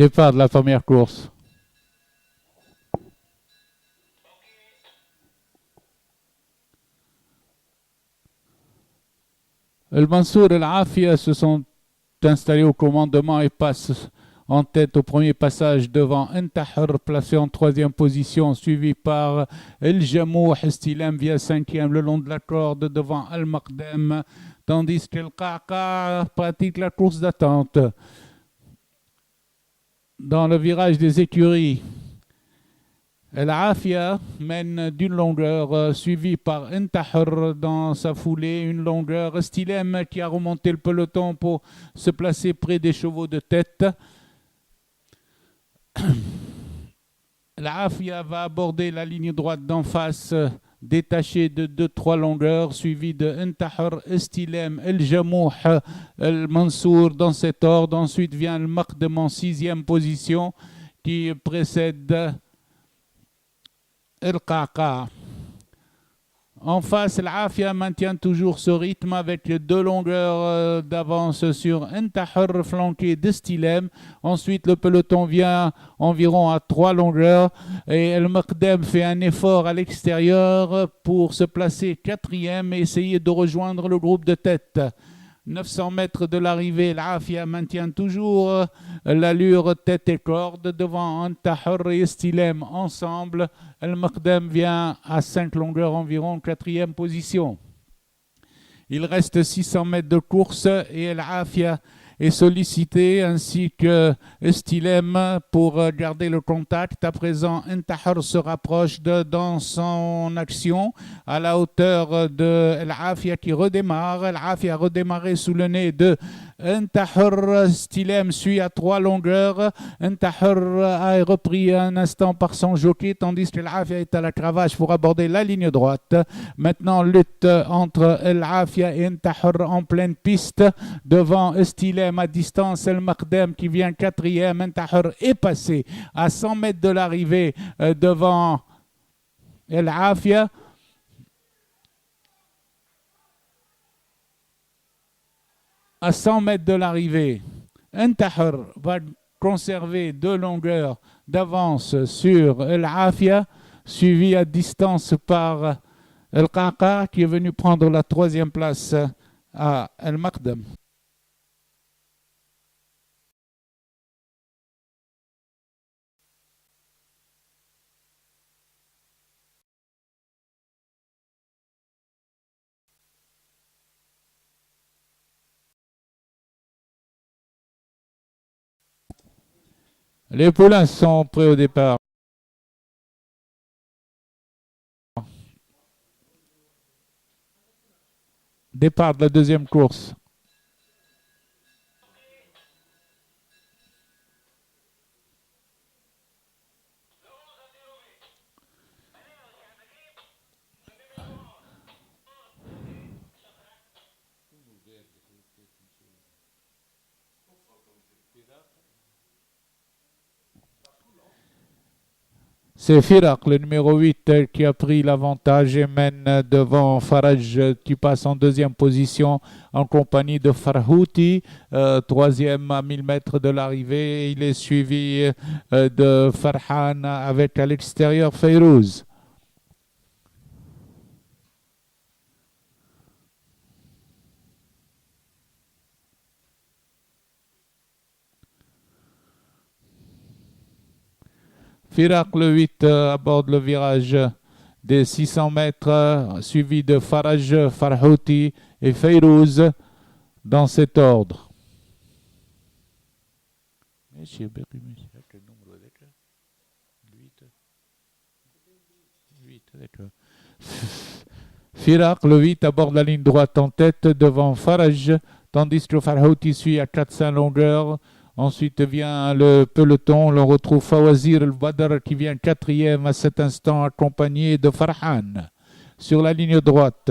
Départ de la première course. El Mansour et l'Afia se sont installés au commandement et passent en tête au premier passage devant Intahar, placé en troisième position, suivi par El Jamouh. Stilem vient cinquième le long de la corde devant Al Maqdem, tandis que El Qaqa pratique la course d'attente. Dans le virage des écuries, El Afia mène d'une longueur, suivi par Intahar dans sa foulée, une longueur. Stilem qui a remonté le peloton pour se placer près des chevaux de tête. El Afia va aborder la ligne droite d'en face, détaché de 2-3 longueurs, suivi de Intahar, Stilem, El Jamouh, El Mansour dans cet ordre. Ensuite vient le Maqdem en sixième position qui précède El Qaqa. En face, l'Afia maintient toujours ce rythme avec 2 longueurs d'avance sur Intahar, flanqué de Stilem. Ensuite, le peloton vient environ à 3 longueurs et El Maqdem fait un effort à l'extérieur pour se placer quatrième et essayer de rejoindre le groupe de tête. 900 mètres de l'arrivée, l'Afia maintient toujours l'allure tête et corde devant Intahar et Stilem ensemble. El Maqdem vient à 5 longueurs environ, quatrième position. Il reste 600 mètres de course et El Afia est sollicité ainsi que Stilem pour garder le contact. À présent, Intahar se rapproche dans son action à la hauteur de El Afia qui redémarre. El Afia a redémarré sous le nez de Intahar. Stilem suit à 3 longueurs. Intahar a repris un instant par son jockey, tandis que El Afia est à la cravache pour aborder la ligne droite. Maintenant, lutte entre El Afia et Intahar en pleine piste. Devant Stilem à distance, El Maqdem qui vient quatrième. Intahar est passé à 100 mètres de l'arrivée devant El Afia. À 100 mètres de l'arrivée, Intahar va conserver 2 longueurs d'avance sur El Afia, suivi à distance par El Qaqa qui est venu prendre la 3e place à El Maqdem. Les poulains sont prêts au départ. Départ de la 2e course. C'est Firak, le numéro 8, qui a pris l'avantage et mène devant Faraj, qui passe en 2e position en compagnie de Farhouti, 3e à 1000 mètres de l'arrivée. Il est suivi de Farhan avec à l'extérieur Fayrouz. Firak, le 8, aborde le virage des 600 mètres, suivi de Faraj, Farhouti et Fayrouz dans cet ordre. Firak, le 8, aborde la ligne droite en tête devant Faraj, tandis que Farhouti suit à 400 longueurs. Ensuite vient le peloton, l'on retrouve Fawazir el-Badr qui vient 4e à cet instant accompagné de Farhan. Sur la ligne droite,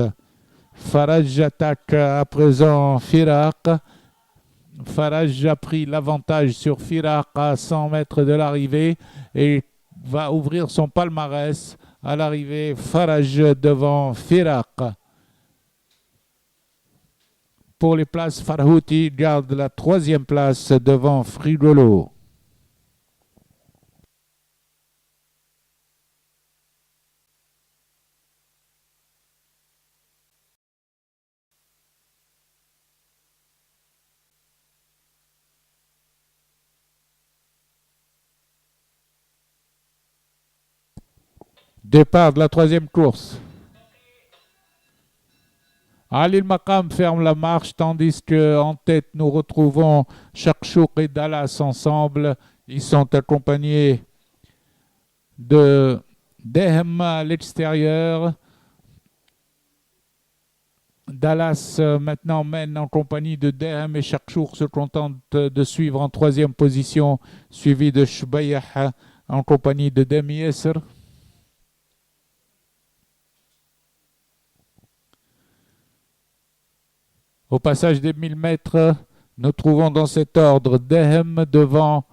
Faraj attaque à présent Firak. Faraj a pris l'avantage sur Firak à 100 mètres de l'arrivée et va ouvrir son palmarès à l'arrivée. Faraj devant Firak. Pour les places, Farhouti garde la 3e place devant Frigolo. Départ de la troisième course. Ali Makam ferme la marche, tandis qu'en tête, nous retrouvons Shakshouk et Dallas ensemble. Ils sont accompagnés de Dehem à l'extérieur. Dallas maintenant mène en compagnie de Dehem et Shakshouk se contente de suivre en troisième position, suivi de Shbayah en compagnie de Demi Yesser. Au passage des 1000 mètres, nous trouvons dans cet ordre Dehem devant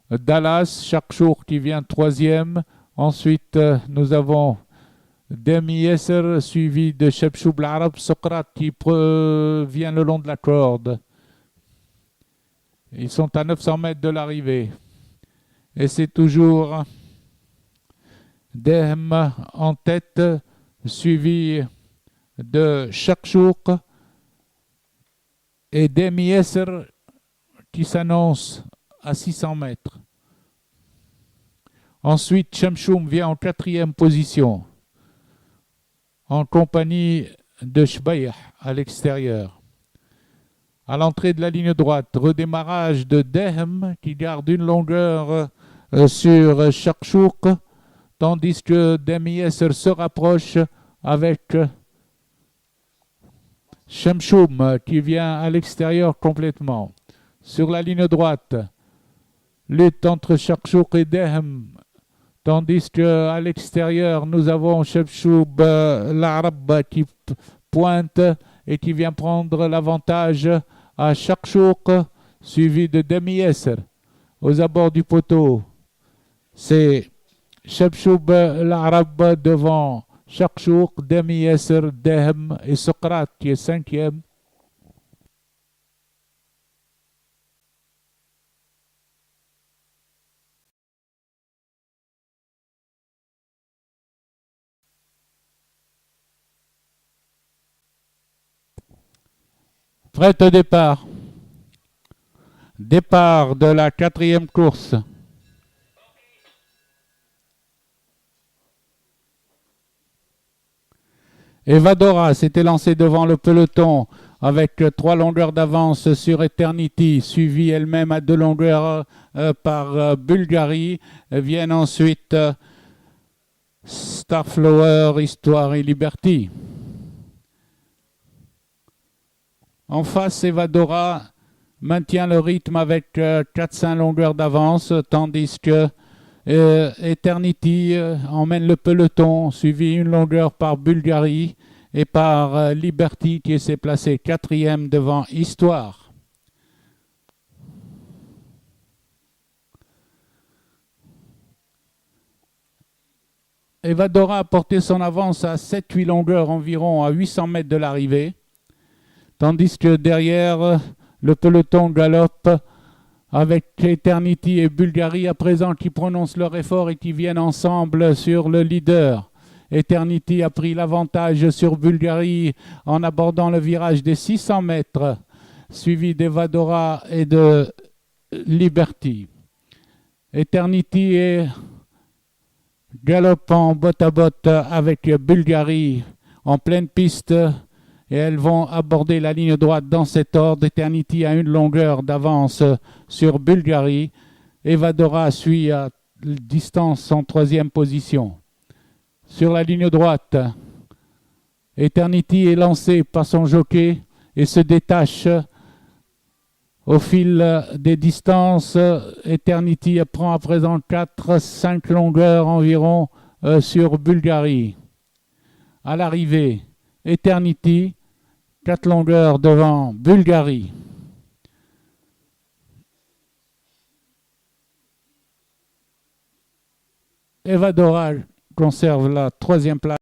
Dallas, Shakshouk qui vient troisième. Ensuite, nous avons Demi Yesser suivi de Chebchoub l'Arab, Socrate qui vient le long de la corde. Ils sont à 900 mètres de l'arrivée. Et c'est toujours Dehem en tête, suivi de Shakshouk et Demi Yesser qui s'annonce à 600 mètres. Ensuite, Chemchoum vient en quatrième position, en compagnie de Shbayah à l'extérieur. À l'entrée de la ligne droite, redémarrage de Dehem qui garde une longueur sur Shakshouk, tandis que Demi Yesser se rapproche avec Chemchoum qui vient à l'extérieur complètement. Sur la ligne droite, lutte entre Shakshouk et Dehem, tandis qu'à l'extérieur, nous avons Chebchoub l'Arab qui pointe et qui vient prendre l'avantage à Shakshouk, suivi de Demi Yesser. Aux abords du poteau, c'est Chebchoub l'Arab devant Shakshouk, Demi Yesser, Dehem et Socrate qui est cinquième. Prêt au départ. Départ de la quatrième course. Evadora s'était lancée devant le peloton avec 3 longueurs d'avance sur Eternity, suivie elle-même à 2 longueurs par Bulgarie. Viennent ensuite Starflower, Histoire et Liberty. En face, Evadora maintient le rythme avec 4-5 longueurs d'avance, tandis que Eternity emmène le peloton, suivi une longueur par Bulgarie et par Liberty qui s'est placé quatrième devant Histoire. Evadora a porté son avance à 7-8 longueurs environ à 800 mètres de l'arrivée, tandis que derrière, le peloton galope avec Eternity et Bulgarie à présent qui prononcent leur effort et qui viennent ensemble sur le leader. Eternity a pris l'avantage sur Bulgarie en abordant le virage des 600 mètres, suivi d'Evadora et de Liberty. Eternity est galopant botte à botte avec Bulgarie en pleine piste et elles vont aborder la ligne droite dans cet ordre. Eternity a une longueur d'avance sur Bulgarie. Evadora suit à distance en troisième position. Sur la ligne droite, Eternity est lancé par son jockey et se détache au fil des distances. Eternity prend à présent 4-5 longueurs environ sur Bulgarie. À l'arrivée, Eternity, 4 longueurs devant Bulgarie. Evadora conserve la troisième place.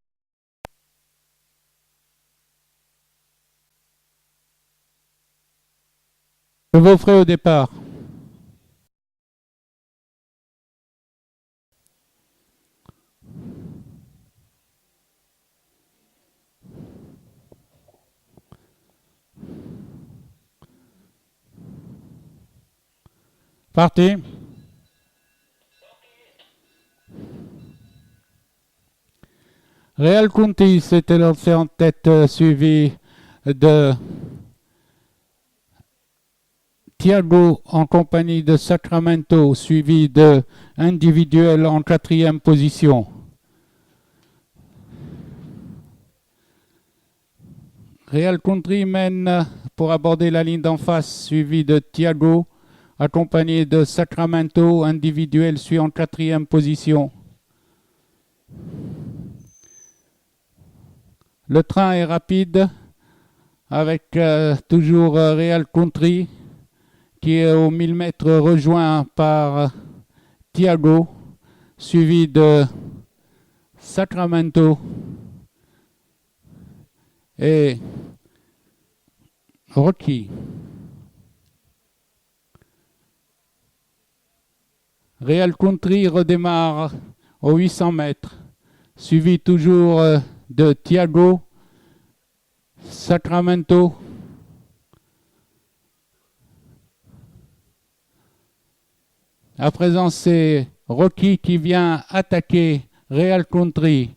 Chevaux frais au départ. Parti. Real County s'était lancé en tête, suivi de Thiago en compagnie de Sacramento, suivi de Individuel en quatrième position. Real Country mène pour aborder la ligne d'en face, suivi de Thiago, accompagné de Sacramento. Individuel suit en quatrième position. Le train est rapide avec toujours Real Country qui est au 1000 mètres rejoint par Thiago, suivi de Sacramento et Rocky. Real Country redémarre aux 800 mètres, suivi toujours de Thiago, Sacramento. À présent, c'est Rocky qui vient attaquer Real Country.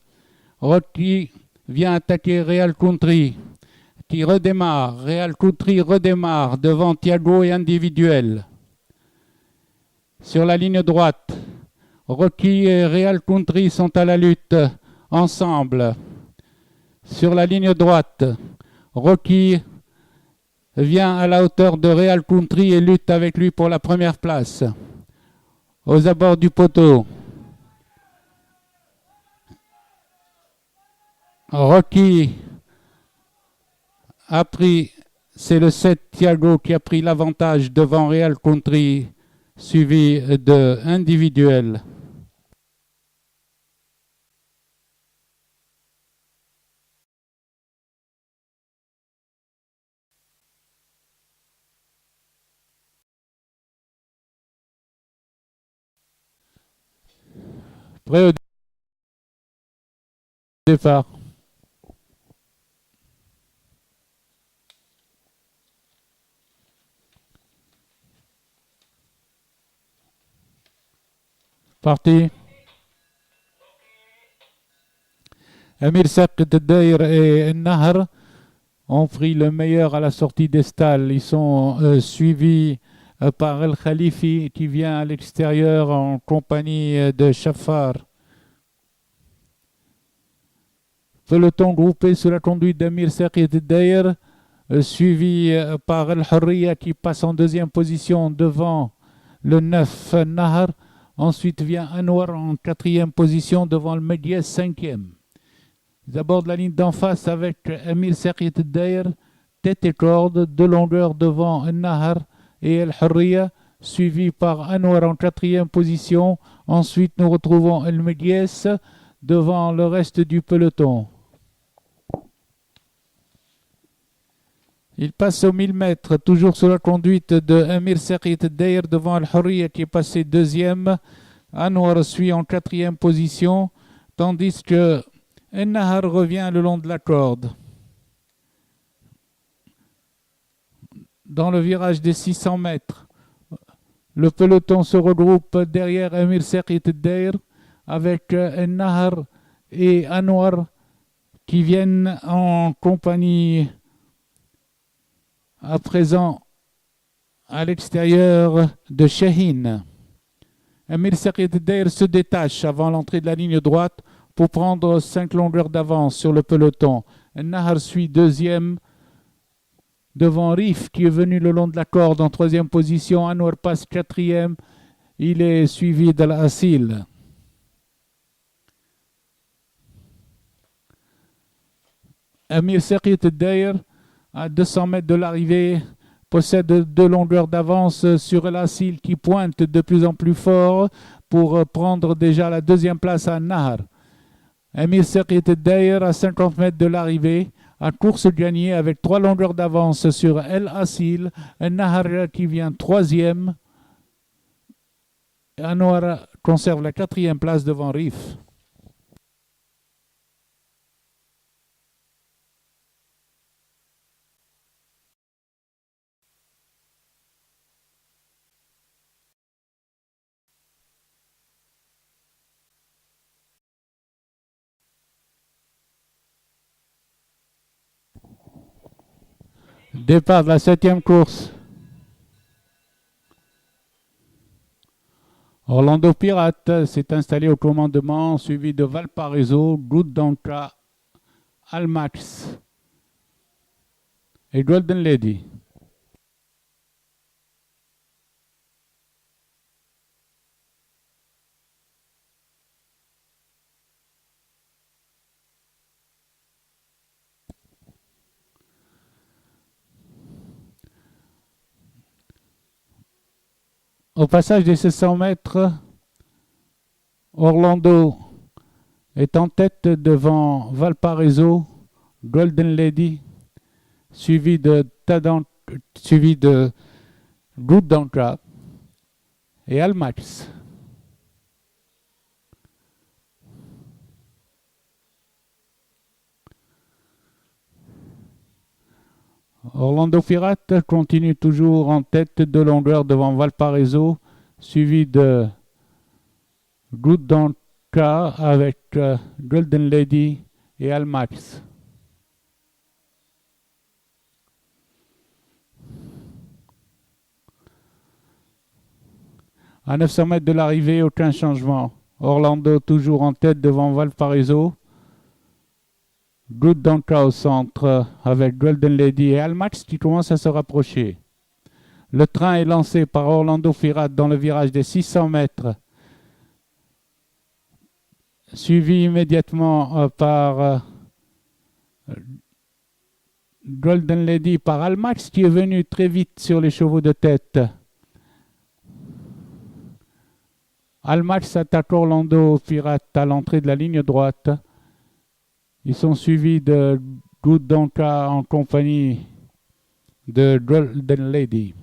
Rocky vient attaquer Real Country, qui redémarre. Real Country redémarre devant Thiago et Individuel. Sur la ligne droite, Rocky et Real Country sont à la lutte ensemble. Sur la ligne droite, Rocky vient à la hauteur de Real Country et lutte avec lui pour la première place. Aux abords du poteau, Rocky a pris, c'est le 7 Thiago qui a pris l'avantage devant Real Country, suivi de Individuel. Prêt au départ. Parti. Amir Saqt Dair et Nahar ont pris le meilleur à la sortie des stalles. Ils sont suivis par El Khalifi qui vient à l'extérieur en compagnie de Shafar. Peloton groupé sous la conduite d'Amir Saqt Dair, suivi par El Hurriya qui passe en deuxième position devant le 9 Nahar. Ensuite vient Anwar en quatrième position devant le Medies cinquième. Ils abordent la ligne d'en face avec Amir Saqt Dair, tête et corde, de longueur devant Nahar et El Hurriya, suivi par Anwar en quatrième position. Ensuite, nous retrouvons El Medies devant le reste du peloton. Il passe aux 1000 mètres, toujours sous la conduite de Amir Saqt Dair devant El Hurriya qui est passé deuxième. Anwar suit en quatrième position, tandis que Nahar revient le long de la corde. Dans le virage des 600 mètres, le peloton se regroupe derrière Amir Saqt Dair avec Nahar et Anwar qui viennent en compagnie à présent à l'extérieur de Shaheen. Amir Saqt Dair se détache avant l'entrée de la ligne droite pour prendre 5 longueurs d'avance sur le peloton. Nahar suit deuxième devant Rif qui est venu le long de la corde en troisième position. Anwar passe quatrième. Il est suivi d'Al-Asil. Amir Saqt Dair, à 200 mètres de l'arrivée, possède 2 longueurs d'avance sur Al-Asil qui pointe de plus en plus fort pour prendre déjà la deuxième place à Nahar. Amir Saqt Dair à 50 mètres de l'arrivée, à course gagnée avec 3 longueurs d'avance sur El Asil. Nahar qui vient troisième. Anwar conserve la quatrième place devant Rif. Départ de la 7e course. Orlando Pirate s'est installé au commandement, suivi de Valparaiso, Good Donka, Almax et Golden Lady. Au passage des 600 mètres, Orlando est en tête devant Valparaiso, Golden Lady, suivi de Good Donka et Almax. Orlando Pirate continue toujours en tête de longueur devant Valparaiso, suivi de Good Donka avec Golden Lady et Almax. À 900 mètres de l'arrivée, aucun changement. Orlando toujours en tête devant Valparaiso. Good Donka au centre avec Golden Lady et Almax qui commence à se rapprocher. Le train est lancé par Orlando Pirate dans le virage des 600 mètres. Suivi immédiatement par Golden Lady, par Almax qui est venu très vite sur les chevaux de tête. Almax attaque Orlando Pirate à l'entrée de la ligne droite. Ils sont suivis de Good Donka en compagnie de Golden Lady.